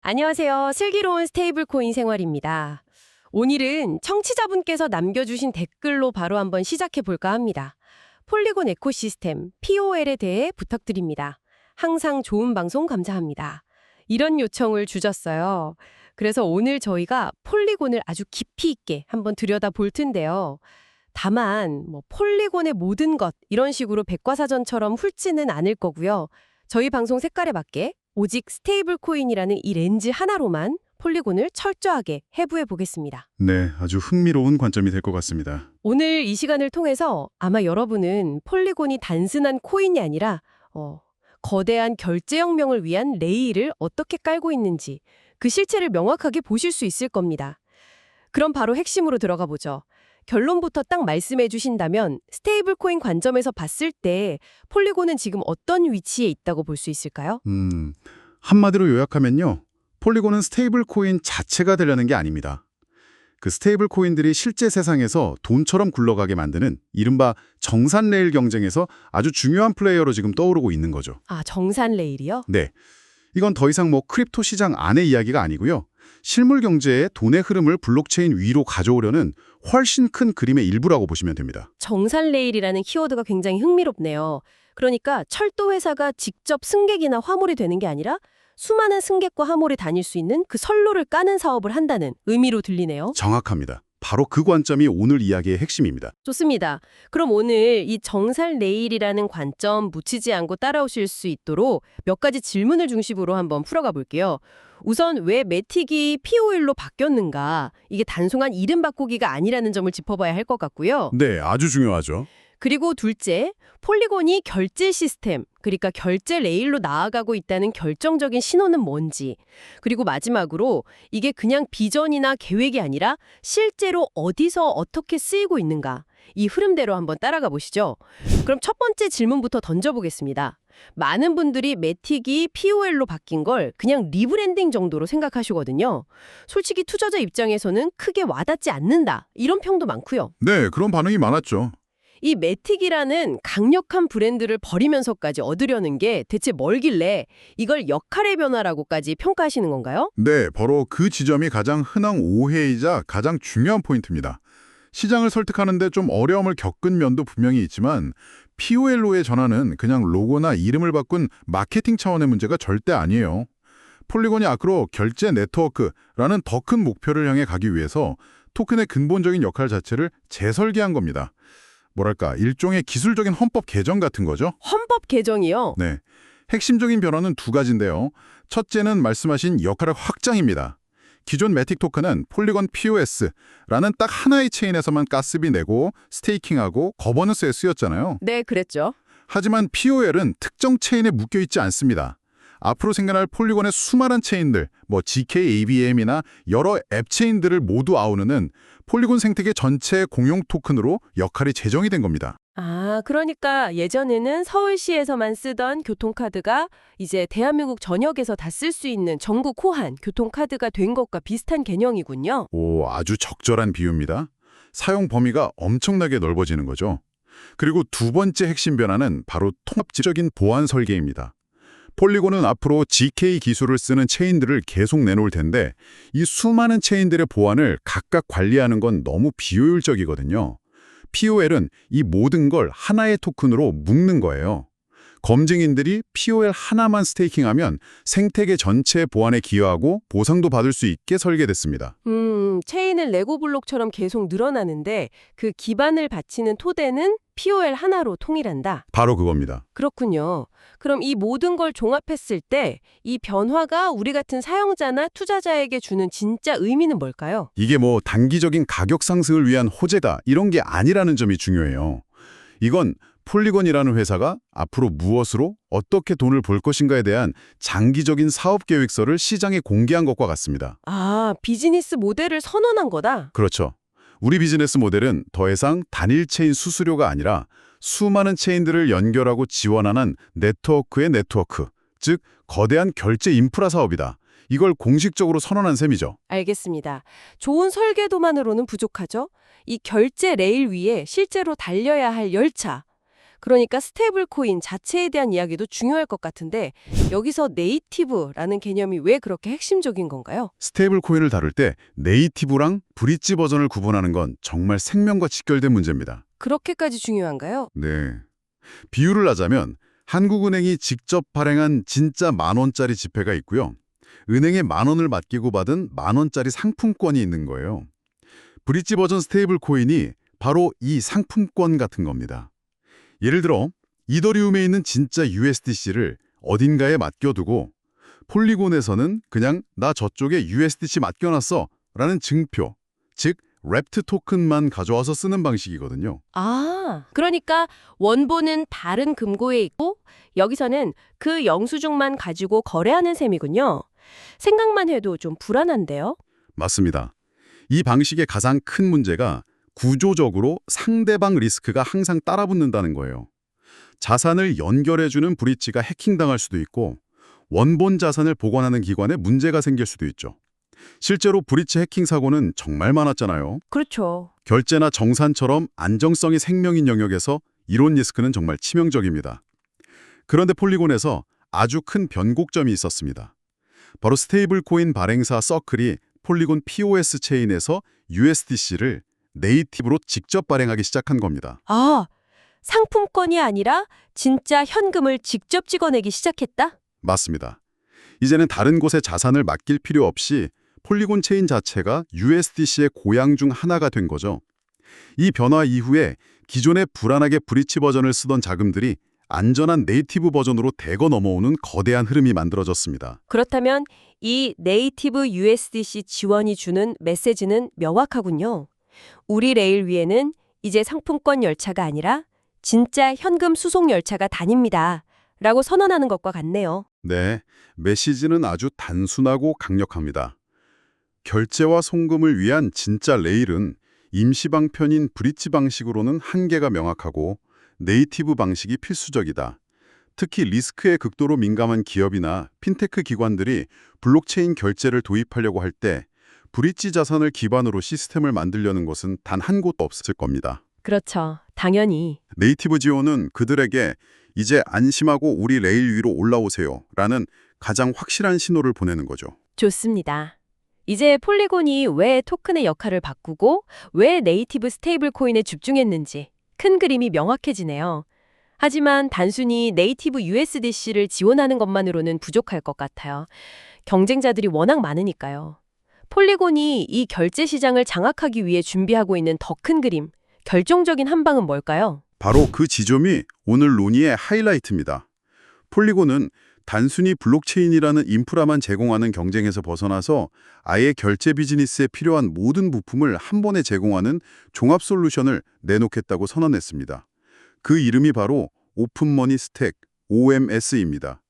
안녕하세요. 슬기로운 스테이블 코인 생활입니다. 오늘은 청취자분께서 남겨주신 댓글로 바로 한번 시작해 볼까 합니다. 폴리곤 에코시스템, POL에 대해 부탁드립니다. 항상 좋은 방송 감사합니다. 이런 요청을 주셨어요. 그래서 오늘 저희가 폴리곤을 아주 깊이 있게 한번 들여다볼 텐데요. 다만 폴리곤의 모든 것 이런 식으로 백과사전처럼 훑지는 않을 거고요. 저희 방송 색깔에 맞게 오직 스테이블 코인이라는 이 렌즈 하나로만 폴리곤을 철저하게 해부해 보겠습니다. 네, 아주 흥미로운 관점이 될 것 같습니다. 오늘 이 시간을 통해서 아마 여러분은 폴리곤이 단순한 코인이 아니라 거대한 결제혁명을 위한 레일을 어떻게 깔고 있는지 그 실체를 명확하게 보실 수 있을 겁니다. 그럼 바로 핵심으로 들어가 보죠. 결론부터 딱 말씀해 주신다면 스테이블 코인 관점에서 봤을 때 폴리곤은 지금 어떤 위치에 있다고 볼 수 있을까요? 한마디로 요약하면요. 폴리곤은 스테이블 코인 자체가 되려는 게 아닙니다. 그 스테이블 코인들이 실제 세상에서 돈처럼 굴러가게 만드는 이른바 정산 레일 경쟁에서 아주 중요한 플레이어로 지금 떠오르고 있는 거죠. 아, 정산 레일이요? 네. 이건 더 이상 크립토 시장 안의 이야기가 아니고요. 실물 경제의 돈의 흐름을 블록체인 위로 가져오려는 훨씬 큰 그림의 일부라고 보시면 됩니다. 정산 레일이라는 키워드가 굉장히 흥미롭네요. 그러니까 철도 회사가 직접 승객이나 화물이 되는 게 아니라 수많은 승객과 화물이 다닐 수 있는 그 선로를 까는 사업을 한다는 의미로 들리네요. 정확합니다. 바로 그 관점이 오늘 이야기의 핵심입니다. 좋습니다. 그럼 오늘 이 정산 레일이라는 관점 묻히지 않고 따라오실 수 있도록 몇 가지 질문을 중심으로 한번 풀어가 볼게요. 우선 왜 매틱이 POL로 바뀌었는가? 이게 단순한 이름 바꾸기가 아니라는 점을 짚어봐야 할 것 같고요. 네, 아주 중요하죠. 그리고 둘째, 폴리곤이 결제 시스템, 그러니까 결제 레일로 나아가고 있다는 결정적인 신호는 뭔지, 그리고 마지막으로 이게 그냥 비전이나 계획이 아니라 실제로 어디서 어떻게 쓰이고 있는가, 이 흐름대로 한번 따라가 보시죠. 그럼 첫 번째 질문부터 던져보겠습니다. 많은 분들이 매틱이 POL로 바뀐 걸 그냥 리브랜딩 정도로 생각하시거든요. 솔직히 투자자 입장에서는 크게 와닿지 않는다, 이런 평도 많고요. 네, 그런 반응이 많았죠. 이 매틱이라는 강력한 브랜드를 버리면서까지 얻으려는 게 대체 뭘길래 이걸 역할의 변화라고까지 평가하시는 건가요? 네, 바로 그 지점이 가장 흔한 오해이자 가장 중요한 포인트입니다. 시장을 설득하는 데 좀 어려움을 겪은 면도 분명히 있지만 POL로의 전환은 그냥 로고나 이름을 바꾼 마케팅 차원의 문제가 절대 아니에요. 폴리곤이 앞으로 결제 네트워크라는 더 큰 목표를 향해 가기 위해서 토큰의 근본적인 역할 자체를 재설계한 겁니다. 뭐랄까, 일종의 기술적인 헌법 개정 같은 거죠? 헌법 개정이요? 네. 핵심적인 변화는 두 가지인데요. 첫째는 말씀하신 역할의 확장입니다. 기존 매틱 토큰은 폴리곤 POS라는 딱 하나의 체인에서만 가스비 내고 스테이킹하고 거버넌스에 쓰였잖아요. 네, 그랬죠. 하지만 POL은 특정 체인에 묶여있지 않습니다. 앞으로 생겨날 폴리곤의 수많은 체인들, GKABM이나 여러 앱 체인들을 모두 아우르는 폴리곤 생태계 전체 공용 토큰으로 역할이 제정이 된 겁니다. 아, 그러니까 예전에는 서울시에서만 쓰던 교통카드가 이제 대한민국 전역에서 다 쓸 수 있는 전국 호환 교통카드가 된 것과 비슷한 개념이군요. 오, 아주 적절한 비유입니다. 사용 범위가 엄청나게 넓어지는 거죠. 그리고 두 번째 핵심 변화는 바로 통합적인 보안 설계입니다. 폴리곤은 앞으로 GK 기술을 쓰는 체인들을 계속 내놓을 텐데 이 수많은 체인들의 보안을 각각 관리하는 건 너무 비효율적이거든요. POL은 이 모든 걸 하나의 토큰으로 묶는 거예요. 검증인들이 POL 하나만 스테이킹하면 생태계 전체 보안에 기여하고 보상도 받을 수 있게 설계됐습니다. 체인은 레고 블록처럼 계속 늘어나는데 그 기반을 바치는 토대는 POL 하나로 통일한다. 바로 그겁니다. 그렇군요. 그럼 이 모든 걸 종합했을 때 이 변화가 우리 같은 사용자나 투자자에게 주는 진짜 의미는 뭘까요? 이게 단기적인 가격 상승을 위한 호재다 이런 게 아니라는 점이 중요해요. 이건 폴리곤이라는 회사가 앞으로 무엇으로 어떻게 돈을 벌 것인가에 대한 장기적인 사업 계획서를 시장에 공개한 것과 같습니다. 아, 비즈니스 모델을 선언한 거다? 그렇죠. 우리 비즈니스 모델은 더 이상 단일 체인 수수료가 아니라 수많은 체인들을 연결하고 지원하는 네트워크의 네트워크, 즉 거대한 결제 인프라 사업이다. 이걸 공식적으로 선언한 셈이죠. 알겠습니다. 좋은 설계도만으로는 부족하죠? 이 결제 레일 위에 실제로 달려야 할 열차. 그러니까 스테이블 코인 자체에 대한 이야기도 중요할 것 같은데 여기서 네이티브라는 개념이 왜 그렇게 핵심적인 건가요? 스테이블 코인을 다룰 때 네이티브랑 브릿지 버전을 구분하는 건 정말 생명과 직결된 문제입니다. 그렇게까지 중요한가요? 네. 비유를 하자면 한국은행이 직접 발행한 진짜 10,000원짜리 지폐가 있고요. 은행에 10,000원을 맡기고 받은 10,000원짜리 상품권이 있는 거예요. 브릿지 버전 스테이블 코인이 바로 이 상품권 같은 겁니다. 예를 들어 이더리움에 있는 진짜 USDC를 어딘가에 맡겨두고 폴리곤에서는 그냥 나 저쪽에 USDC 맡겨놨어 라는 증표, 즉 랩트 토큰만 가져와서 쓰는 방식이거든요. 아, 그러니까 원본은 다른 금고에 있고 여기서는 그 영수증만 가지고 거래하는 셈이군요. 생각만 해도 좀 불안한데요? 맞습니다. 이 방식의 가장 큰 문제가 구조적으로 상대방 리스크가 항상 따라붙는다는 거예요. 자산을 연결해주는 브릿지가 해킹당할 수도 있고 원본 자산을 보관하는 기관에 문제가 생길 수도 있죠. 실제로 브릿지 해킹 사고는 정말 많았잖아요. 그렇죠. 결제나 정산처럼 안정성이 생명인 영역에서 이런 리스크는 정말 치명적입니다. 그런데 폴리곤에서 아주 큰 변곡점이 있었습니다. 바로 스테이블 코인 발행사 서클이 폴리곤 POS 체인에서 USDC를 네이티브로 직접 발행하기 시작한 겁니다. 아, 상품권이 아니라 진짜 현금을 직접 찍어내기 시작했다? 맞습니다. 이제는 다른 곳에 자산을 맡길 필요 없이 폴리곤 체인 자체가 USDC의 고향 중 하나가 된 거죠. 이 변화 이후에 기존의 불안하게 브릿지 버전을 쓰던 자금들이 안전한 네이티브 버전으로 대거 넘어오는 거대한 흐름이 만들어졌습니다. 그렇다면 이 네이티브 USDC 지원이 주는 메시지는 명확하군요. 우리 레일 위에는 이제 상품권 열차가 아니라 진짜 현금 수송 열차가 다닙니다. 라고 선언하는 것과 같네요. 네, 메시지는 아주 단순하고 강력합니다. 결제와 송금을 위한 진짜 레일은 임시방편인 브릿지 방식으로는 한계가 명확하고 네이티브 방식이 필수적이다. 특히 리스크에 극도로 민감한 기업이나 핀테크 기관들이 블록체인 결제를 도입하려고 할 때 브릿지 자산을 기반으로 시스템을 만들려는 것은 단 한 곳도 없을 겁니다. 그렇죠. 당연히. 네이티브 지원은 그들에게 이제 안심하고 우리 레일 위로 올라오세요 라는 가장 확실한 신호를 보내는 거죠. 좋습니다. 이제 폴리곤이 왜 토큰의 역할을 바꾸고 왜 네이티브 스테이블 코인에 집중했는지 큰 그림이 명확해지네요. 하지만 단순히 네이티브 USDC를 지원하는 것만으로는 부족할 것 같아요. 경쟁자들이 워낙 많으니까요. 폴리곤이 이 결제 시장을 장악하기 위해 준비하고 있는 더 큰 그림, 결정적인 한 방은 뭘까요? 바로 그 지점이 오늘 논의의 하이라이트입니다. 폴리곤은 단순히 블록체인이라는 인프라만 제공하는 경쟁에서 벗어나서 아예 결제 비즈니스에 필요한 모든 부품을 한 번에 제공하는 종합 솔루션을 내놓겠다고 선언했습니다. 그 이름이 바로 오픈머니 스택, OMS입니다.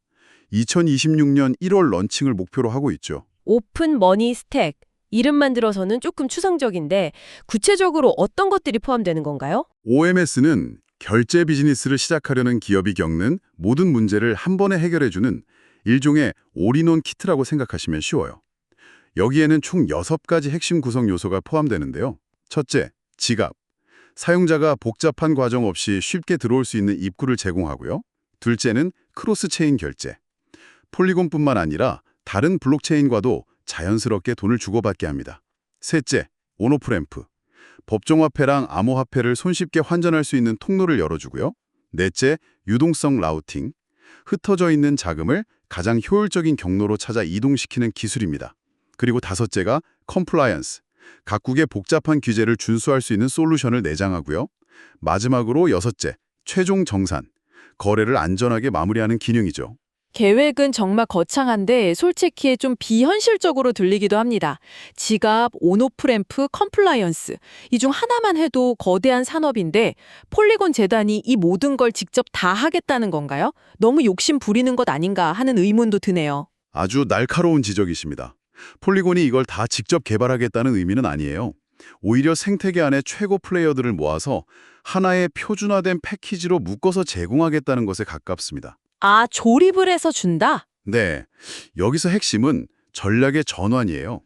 2026년 1월 런칭을 목표로 하고 있죠. 오픈 머니 스택. 이름만 들어서는 조금 추상적인데 구체적으로 어떤 것들이 포함되는 건가요? OMS는 결제 비즈니스를 시작하려는 기업이 겪는 모든 문제를 한 번에 해결해주는 일종의 올인원 키트라고 생각하시면 쉬워요. 여기에는 총 6가지 핵심 구성 요소가 포함되는데요. 첫째, 지갑. 사용자가 복잡한 과정 없이 쉽게 들어올 수 있는 입구를 제공하고요. 둘째는 크로스체인 결제. 폴리곤뿐만 아니라 다른 블록체인과도 자연스럽게 돈을 주고받게 합니다. 셋째, 온오프램프. 법정화폐랑 암호화폐를 손쉽게 환전할 수 있는 통로를 열어주고요. 넷째, 유동성 라우팅. 흩어져 있는 자금을 가장 효율적인 경로로 찾아 이동시키는 기술입니다. 그리고 다섯째가 컴플라이언스. 각국의 복잡한 규제를 준수할 수 있는 솔루션을 내장하고요. 마지막으로 여섯째, 최종 정산. 거래를 안전하게 마무리하는 기능이죠. 계획은 정말 거창한데 솔직히 좀 비현실적으로 들리기도 합니다. 지갑, 온오프램프, 컴플라이언스. 이 중 하나만 해도 거대한 산업인데 폴리곤 재단이 이 모든 걸 직접 다 하겠다는 건가요? 너무 욕심 부리는 것 아닌가 하는 의문도 드네요. 아주 날카로운 지적이십니다. 폴리곤이 이걸 다 직접 개발하겠다는 의미는 아니에요. 오히려 생태계 안에 최고 플레이어들을 모아서 하나의 표준화된 패키지로 묶어서 제공하겠다는 것에 가깝습니다. 아, 조립을 해서 준다? 네, 여기서 핵심은 전략의 전환이에요.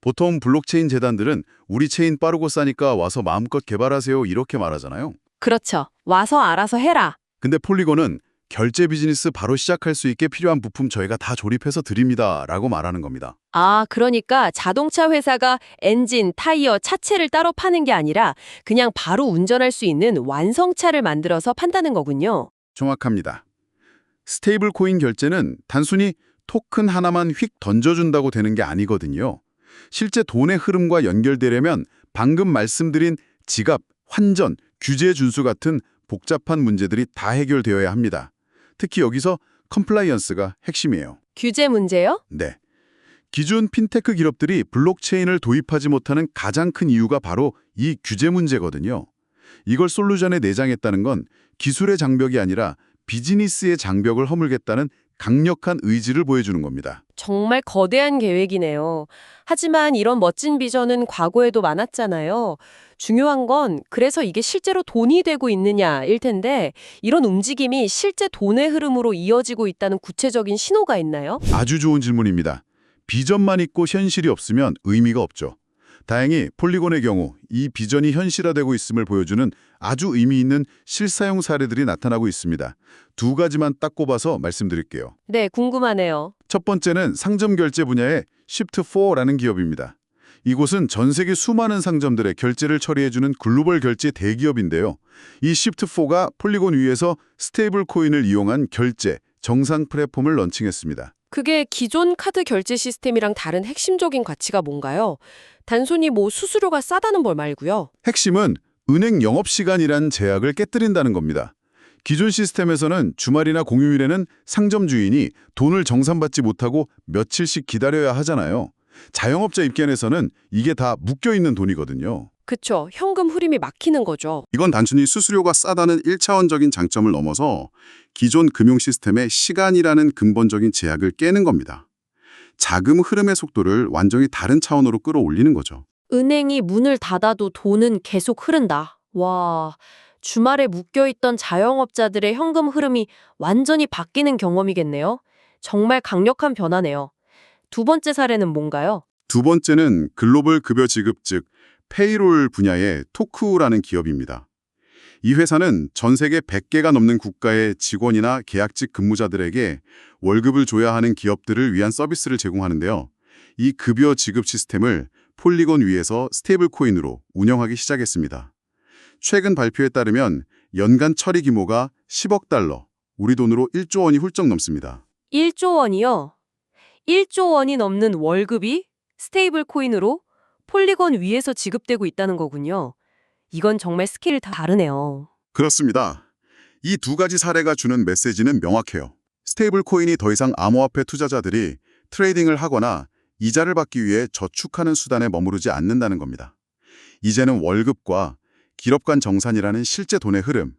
보통 블록체인 재단들은 우리 체인 빠르고 싸니까 와서 마음껏 개발하세요 이렇게 말하잖아요. 그렇죠. 와서 알아서 해라. 근데 폴리곤은 결제 비즈니스 바로 시작할 수 있게 필요한 부품 저희가 다 조립해서 드립니다 라고 말하는 겁니다. 아, 그러니까 자동차 회사가 엔진, 타이어, 차체를 따로 파는 게 아니라 그냥 바로 운전할 수 있는 완성차를 만들어서 판다는 거군요. 정확합니다. 스테이블 코인 결제는 단순히 토큰 하나만 휙 던져준다고 되는 게 아니거든요. 실제 돈의 흐름과 연결되려면 방금 말씀드린 지갑, 환전, 규제 준수 같은 복잡한 문제들이 다 해결되어야 합니다. 특히 여기서 컴플라이언스가 핵심이에요. 규제 문제요? 네. 기존 핀테크 기업들이 블록체인을 도입하지 못하는 가장 큰 이유가 바로 이 규제 문제거든요. 이걸 솔루션에 내장했다는 건 기술의 장벽이 아니라 비즈니스의 장벽을 허물겠다는 강력한 의지를 보여주는 겁니다. 정말 거대한 계획이네요. 하지만 이런 멋진 비전은 과거에도 많았잖아요. 중요한 건 그래서 이게 실제로 돈이 되고 있느냐일 텐데 이런 움직임이 실제 돈의 흐름으로 이어지고 있다는 구체적인 신호가 있나요? 아주 좋은 질문입니다. 비전만 있고 현실이 없으면 의미가 없죠. 다행히 폴리곤의 경우 이 비전이 현실화되고 있음을 보여주는 아주 의미 있는 실사용 사례들이 나타나고 있습니다. 두 가지만 딱 꼽아서 말씀드릴게요. 네, 궁금하네요. 첫 번째는 상점 결제 분야의 Shift4라는 기업입니다. 이곳은 전 세계 수많은 상점들의 결제를 처리해주는 글로벌 결제 대기업인데요. 이 Shift4가 폴리곤 위에서 스테이블 코인을 이용한 결제, 정상 플랫폼을 런칭했습니다. 그게 기존 카드 결제 시스템이랑 다른 핵심적인 가치가 뭔가요? 단순히 뭐 수수료가 싸다는 걸 말고요. 핵심은 은행 영업시간이란 제약을 깨뜨린다는 겁니다. 기존 시스템에서는 주말이나 공휴일에는 상점 주인이 돈을 정산받지 못하고 며칠씩 기다려야 하잖아요. 자영업자 입장에서는 이게 다 묶여있는 돈이거든요. 그쵸. 현금 흐름이 막히는 거죠. 이건 단순히 수수료가 싸다는 1차원적인 장점을 넘어서 기존 금융 시스템의 시간이라는 근본적인 제약을 깨는 겁니다. 자금 흐름의 속도를 완전히 다른 차원으로 끌어올리는 거죠. 은행이 문을 닫아도 돈은 계속 흐른다. 와, 주말에 묶여있던 자영업자들의 현금 흐름이 완전히 바뀌는 경험이겠네요. 정말 강력한 변화네요. 두 번째 사례는 뭔가요? 두 번째는 글로벌 급여 지급 즉 페이롤 분야의 토쿠라는 기업입니다. 이 회사는 전 세계 100개가 넘는 국가의 직원이나 계약직 근무자들에게 월급을 줘야 하는 기업들을 위한 서비스를 제공하는데요. 이 급여 지급 시스템을 폴리곤 위에서 스테이블 코인으로 운영하기 시작했습니다. 최근 발표에 따르면 연간 처리 규모가 10억 달러, 우리 돈으로 1조 원이 훌쩍 넘습니다. 1조 원이요? 1조 원이 넘는 월급이 스테이블 코인으로 폴리곤 위에서 지급되고 있다는 거군요. 이건 정말 스케일이 다 다르네요. 그렇습니다. 이 두 가지 사례가 주는 메시지는 명확해요. 스테이블 코인이 더 이상 암호화폐 투자자들이 트레이딩을 하거나 이자를 받기 위해 저축하는 수단에 머무르지 않는다는 겁니다. 이제는 월급과 기업 간 정산이라는 실제 돈의 흐름,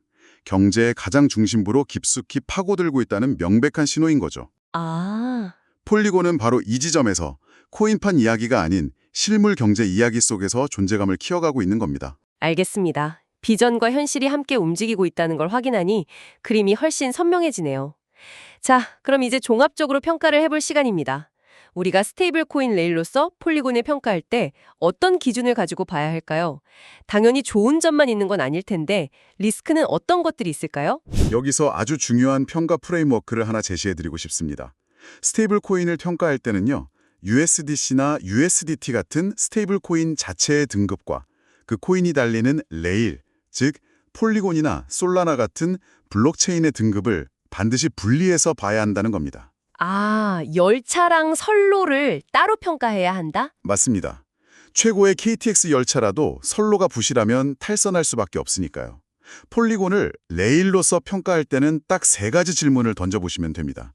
경제의 가장 중심부로 깊숙이 파고들고 있다는 명백한 신호인 거죠. 아, 폴리곤은 바로 이 지점에서 코인판 이야기가 아닌 실물 경제 이야기 속에서 존재감을 키워가고 있는 겁니다. 알겠습니다. 비전과 현실이 함께 움직이고 있다는 걸 확인하니 그림이 훨씬 선명해지네요. 자, 그럼 이제 종합적으로 평가를 해볼 시간입니다. 우리가 스테이블 코인 레일로서 폴리곤을 평가할 때 어떤 기준을 가지고 봐야 할까요? 당연히 좋은 점만 있는 건 아닐 텐데 리스크는 어떤 것들이 있을까요? 여기서 아주 중요한 평가 프레임워크를 하나 제시해드리고 싶습니다. 스테이블 코인을 평가할 때는요. USDC나 USDT 같은 스테이블 코인 자체의 등급과 그 코인이 달리는 레일, 즉 폴리곤이나 솔라나 같은 블록체인의 등급을 반드시 분리해서 봐야 한다는 겁니다. 아, 열차랑 선로를 따로 평가해야 한다? 맞습니다. 최고의 KTX 열차라도 선로가 부실하면 탈선할 수밖에 없으니까요. 폴리곤을 레일로서 평가할 때는 딱 세 가지 질문을 던져보시면 됩니다.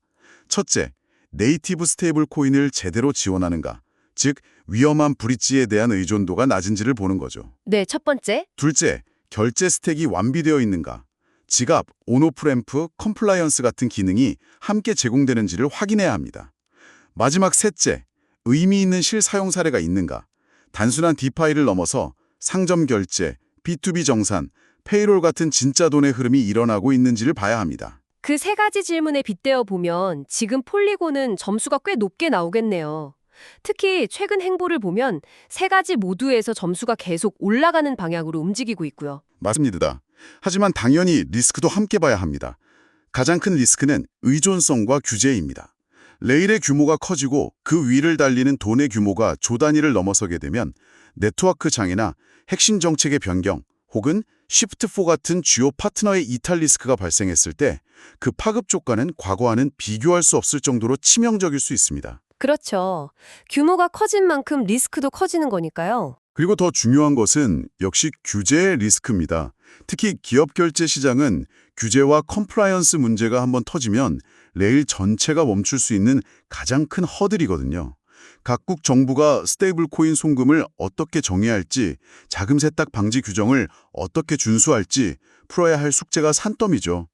첫째, 네이티브 스테이블 코인을 제대로 지원하는가, 즉 위험한 브릿지에 대한 의존도가 낮은지를 보는 거죠. 네, 첫 번째. 둘째, 결제 스택이 완비되어 있는가, 지갑, 온오프램프, 컴플라이언스 같은 기능이 함께 제공되는지를 확인해야 합니다. 마지막 셋째, 의미 있는 실사용 사례가 있는가, 단순한 디파이를 넘어서 상점 결제, B2B 정산, 페이롤 같은 진짜 돈의 흐름이 일어나고 있는지를 봐야 합니다. 그 세 가지 질문에 빗대어 보면 지금 폴리곤은 점수가 꽤 높게 나오겠네요. 특히 최근 행보를 보면 세 가지 모두에서 점수가 계속 올라가는 방향으로 움직이고 있고요. 맞습니다. 하지만 당연히 리스크도 함께 봐야 합니다. 가장 큰 리스크는 의존성과 규제입니다. 레일의 규모가 커지고 그 위를 달리는 돈의 규모가 조 단위를 넘어서게 되면 네트워크 장애나 핵심 정책의 변경 혹은 Shift4 같은 주요 파트너의 이탈 리스크가 발생했을 때 그 파급 효과는 과거와는 비교할 수 없을 정도로 치명적일 수 있습니다. 그렇죠. 규모가 커진 만큼 리스크도 커지는 거니까요. 그리고 더 중요한 것은 역시 규제의 리스크입니다. 특히 기업 결제 시장은 규제와 컴플라이언스 문제가 한번 터지면 레일 전체가 멈출 수 있는 가장 큰 허들이거든요. 각국 정부가 스테이블 코인 송금을 어떻게 정의할지, 자금 세탁 방지 규정을 어떻게 준수할지 풀어야 할 숙제가 산더미죠.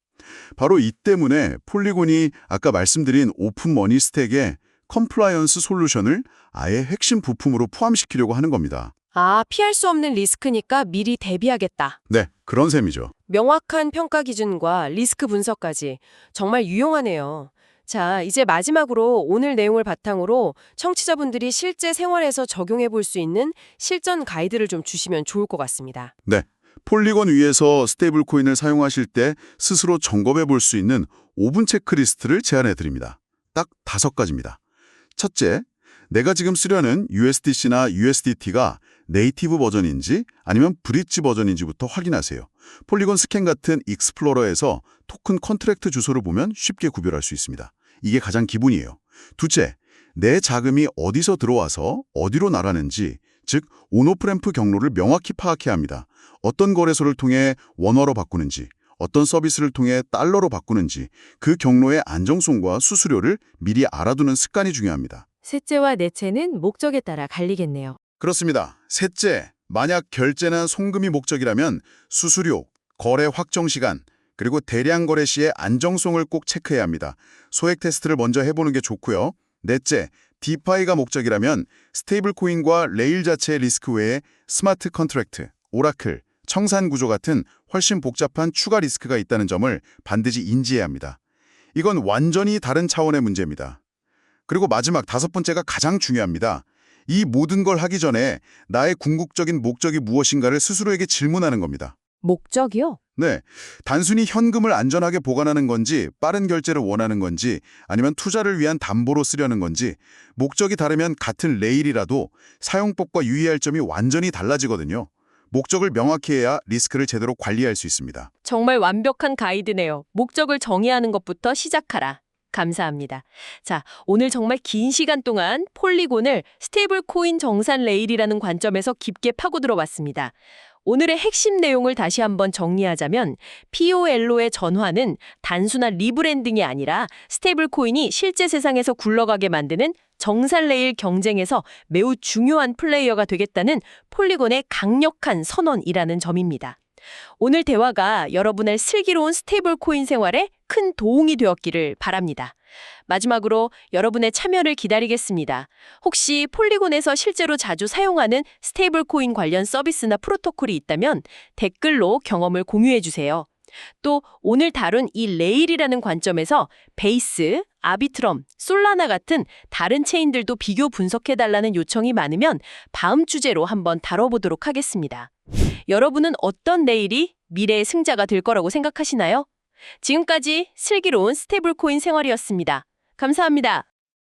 바로 이 때문에 폴리곤이 아까 말씀드린 오픈 머니 스택에 컴플라이언스 솔루션을 아예 핵심 부품으로 포함시키려고 하는 겁니다. 아, 피할 수 없는 리스크니까 미리 대비하겠다. 네, 그런 셈이죠. 명확한 평가 기준과 리스크 분석까지 정말 유용하네요. 자, 이제 마지막으로 오늘 내용을 바탕으로 청취자분들이 실제 생활에서 적용해 볼 수 있는 실전 가이드를 좀 주시면 좋을 것 같습니다. 네, 폴리곤 위에서 스테이블 코인을 사용하실 때 스스로 점검해 볼 수 있는 5분 체크리스트를 제안해 드립니다. 딱 5가지입니다. 첫째, 내가 지금 쓰려는 USDC나 USDT가 네이티브 버전인지 아니면 브릿지 버전인지부터 확인하세요. 폴리곤 스캔 같은 익스플로러에서 토큰 컨트랙트 주소를 보면 쉽게 구별할 수 있습니다. 이게 가장 기본이에요. 둘째, 내 자금이 어디서 들어와서 어디로 나가는지, 즉 온오프램프 경로를 명확히 파악해야 합니다. 어떤 거래소를 통해 원화로 바꾸는지, 어떤 서비스를 통해 달러로 바꾸는지 그 경로의 안정성과 수수료를 미리 알아두는 습관이 중요합니다. 셋째와 넷째는 목적에 따라 갈리겠네요. 그렇습니다. 셋째, 만약 결제나 송금이 목적이라면 수수료, 거래 확정 시간, 그리고 대량 거래 시의 안정성을 꼭 체크해야 합니다. 소액 테스트를 먼저 해보는 게 좋고요. 넷째, 디파이가 목적이라면 스테이블 코인과 레일 자체의 리스크 외에 스마트 컨트랙트, 오라클, 청산 구조 같은 훨씬 복잡한 추가 리스크가 있다는 점을 반드시 인지해야 합니다. 이건 완전히 다른 차원의 문제입니다. 그리고 마지막 5번째가 가장 중요합니다. 이 모든 걸 하기 전에 나의 궁극적인 목적이 무엇인가를 스스로에게 질문하는 겁니다. 목적이요? 네, 단순히 현금을 안전하게 보관하는 건지, 빠른 결제를 원하는 건지, 아니면 투자를 위한 담보로 쓰려는 건지, 목적이 다르면 같은 레일이라도 사용법과 유의할 점이 완전히 달라지거든요. 목적을 명확히 해야 리스크를 제대로 관리할 수 있습니다. 정말 완벽한 가이드네요. 목적을 정의하는 것부터 시작하라. 감사합니다. 자, 오늘 정말 긴 시간 동안 폴리곤을 스테이블 코인 정산 레일이라는 관점에서 깊게 파고 들어봤습니다. 오늘의 핵심 내용을 다시 한번 정리하자면 POLO의 전환은 단순한 리브랜딩이 아니라 스테이블 코인이 실제 세상에서 굴러가게 만드는 정산 레일 경쟁에서 매우 중요한 플레이어가 되겠다는 폴리곤의 강력한 선언이라는 점입니다. 오늘 대화가 여러분의 슬기로운 스테이블 코인 생활에 큰 도움이 되었기를 바랍니다. 마지막으로 여러분의 참여를 기다리겠습니다. 혹시 폴리곤에서 실제로 자주 사용하는 스테이블 코인 관련 서비스나 프로토콜이 있다면 댓글로 경험을 공유해 주세요. 또 오늘 다룬 이 레일이라는 관점에서 베이스, 아비트럼, 솔라나 같은 다른 체인들도 비교 분석해달라는 요청이 많으면 다음 주제로 한번 다뤄보도록 하겠습니다. 여러분은 어떤 레일이 미래의 승자가 될 거라고 생각하시나요? 지금까지 슬기로운 스테이블 코인 생활이었습니다. 감사합니다.